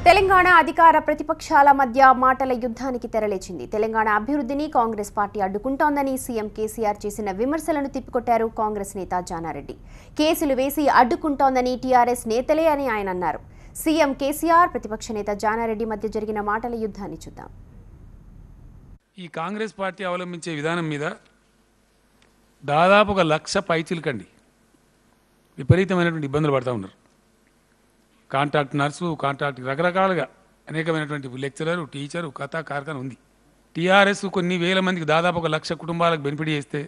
తెలంగాణ అధికార ప్రతిపక్షాల మధ్య మాటల యుద్ధానికి తెరలేచింది. తెలంగాణ అభివృద్ధిని కాంగ్రెస్ పార్టీ అడ్డుకుంటోందని సీఎం కేసీఆర్ చేసిన విమర్శలను తిప్పికొట్టారు కాంగ్రెస్ నేత జానారెడ్డి. కేసులు వేసి అడ్డుకుంటోందని టీఆర్ఎస్ నేతలే అని ఆయన అన్నారు. సీఎం కేసీఆర్ ప్రతిపక్ష నేత జానారెడ్డి మధ్య జరిగిన మాటల యుద్ధాన్ని చూద్దాం. ఈ కాంగ్రెస్ పార్టీ అవలంబించే విధానం మీద దాదాపు 1,00,000 పైచిలకండి విపరీతమైనటువంటి ఇబ్బందులు పడుతూ ఉన్నారు. కాంట్రాక్ట్ నర్సు, కాంట్రాక్ట్ రకరకాలుగా అనేకమైనటువంటి లెక్చరరు, టీచరు, కథ కార్ఖాన ఉంది. టీఆర్ఎస్ కొన్ని వేల మందికి దాదాపు 1,00,000 కుటుంబాలకు బెనిఫిట్ చేస్తే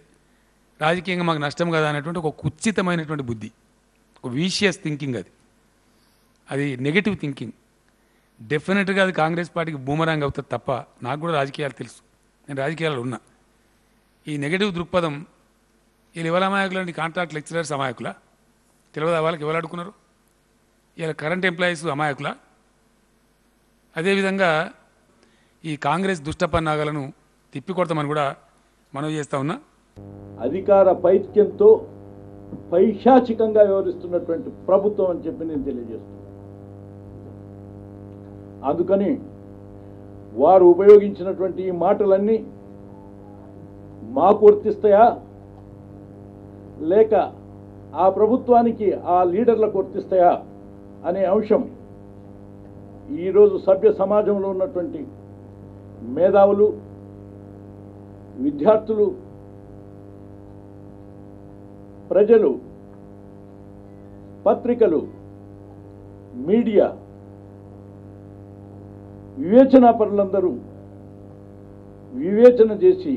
రాజకీయంగా మాకు నష్టం కదా అనేటువంటి ఒక కుత్సితమైనటువంటి బుద్ధి, ఒక వీషియస్ థింకింగ్, అది నెగటివ్ థింకింగ్. డెఫినెట్గా అది కాంగ్రెస్ పార్టీకి బూమరాంగ్ అవుతుంది తప్ప, నాకు కూడా రాజకీయాలు తెలుసు, నేను రాజకీయాల్లో ఉన్నా. ఈ నెగటివ్ దృక్పథం వీళ్ళు ఎవరు అమాయకులు అండి? కాంట్రాక్ట్ లెక్చరర్స్ అమాయకులా? తెలియదా వాళ్ళకి ఎవరు అడుగుతున్నారు? ఇలా కరెంట్ ఎంప్లాయీస్ అమాయకులా? అదేవిధంగా ఈ కాంగ్రెస్ దుష్టపన్నాగాలను తిప్పికొడతామని కూడా మనవి చేస్తా ఉన్నా. అధికార పైత్యంతో పైశాచికంగా వ్యవహరిస్తున్నటువంటి ప్రభుత్వం అని చెప్పి నేను తెలియజేస్తున్నాను. అందుకని వారు ఉపయోగించినటువంటి ఈ మాటలన్నీ మాకు వర్తిస్తాయా లేక ఆ ప్రభుత్వానికి, ఆ లీడర్లకు వర్తిస్తాయా అనే అంశం ఈరోజు సభ్య సమాజంలో ఉన్నటువంటి మేధావులు, విద్యార్థులు, ప్రజలు, పత్రికలు, మీడియా, వివేచనాపరులందరూ వివేచన చేసి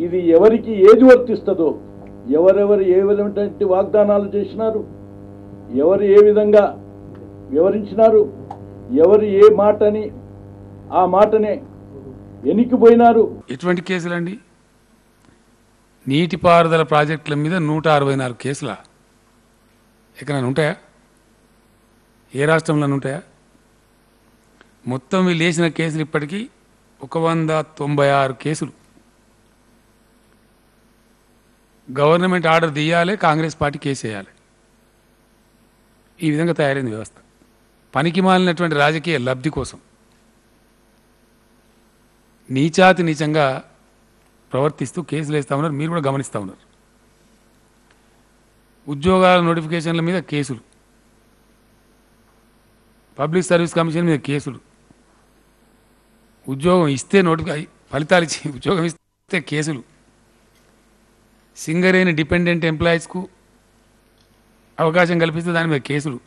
ఇది ఎవరికి ఏది వర్తిస్తుందో, ఎవరెవరు ఏ విధమైనటువంటి వాగ్దానాలు చేసినారు, ఎవరు ఏ విధంగా వివరించినారు, ఎవరు ఏ మాటని ఆ మాటనే ఎనికిపోయినారు. ఎటువంటి కేసులండి? నీటిపారుదల ప్రాజెక్టుల మీద 164 కేసులా? ఎక్కడైనా ఉంటాయా? ఏ రాష్ట్రంలో ఉంటాయా? మొత్తం వీళ్ళు వేసిన కేసులు ఇప్పటికీ 196 కేసులు. గవర్నమెంట్ ఆర్డర్ తీయాలి, కాంగ్రెస్ పార్టీ కేసు వేయాలి. ఈ విధంగా తయారైంది వ్యవస్థ. పనికి మాలినటువంటి రాజకీయ లబ్ధి కోసం నీచాతి నీచంగా ప్రవర్తిస్తూ కేసులు వేస్తూ ఉన్నారు. మీరు కూడా గమనిస్తూ ఉన్నారు. ఉద్యోగాల నోటిఫికేషన్ల మీద కేసులు, పబ్లిక్ సర్వీస్ కమిషన్ మీద కేసులు, ఉద్యోగం ఇస్తే ఫలితాలు ఇచ్చి ఉద్యోగం ఇస్తే కేసులు, సింగరేణి డిపెండెంట్ ఎంప్లాయీస్కు అవకాశం కల్పిస్తే దాని మీద కేసులు,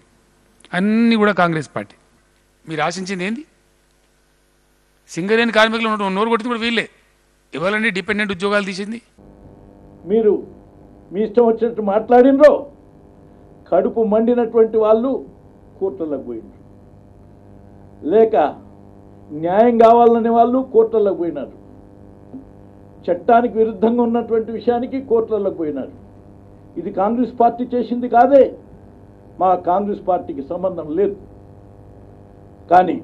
అన్నీ కూడా కాంగ్రెస్ పార్టీ. మీరు ఆశించింది ఏంది? సింగరేణి కార్మికులు నోరు కొట్టింది కూడా వీళ్ళే. ఎవరండి డిపెండెంట్ ఉద్యోగాలు తీసింది? మీరు మీ ఇష్టం వచ్చినట్టు మాట్లాడినరో, కడుపు మండినటువంటి వాళ్ళు కోర్టులకు పోయినారు, లేక న్యాయం కావాలనే వాళ్ళు కోర్టులకు పోయినారు, చట్టానికి విరుద్ధంగా ఉన్నటువంటి విషయానికి కోర్టులకు పోయినారు. ఇది కాంగ్రెస్ పార్టీ చేసింది కాదే, మా కాంగ్రెస్ పార్టీకి సంబంధం లేదు. కానీ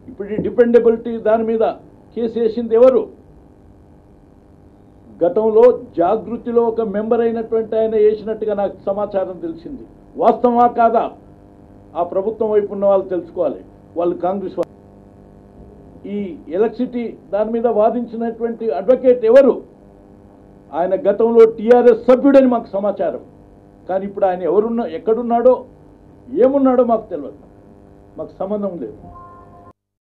ఇప్పుడు ఈ డిపెండబిలిటీ దాని మీద కేసు వేసింది ఎవరు? గతంలో జాగృతిలో ఒక మెంబర్ అయినటువంటి ఆయన వేసినట్టుగా నాకు సమాచారం తెలిసింది. వాస్తవమా కాదా ఆ ప్రభుత్వం వైపు ఉన్న వాళ్ళు తెలుసుకోవాలి. వాళ్ళు కాంగ్రెస్. ఈ ఎలక్ట్రిసిటీ దాని మీద వాదించినటువంటి అడ్వకేట్ ఎవరు? ఆయన గతంలో టీఆర్ఎస్ సభ్యుడని మాకు సమాచారం. కానీ ఇప్పుడు ఆయన ఎక్కడున్నాడో ఏమున్నాడో మాకు తెలియదు, మాకు సంబంధం లేదు.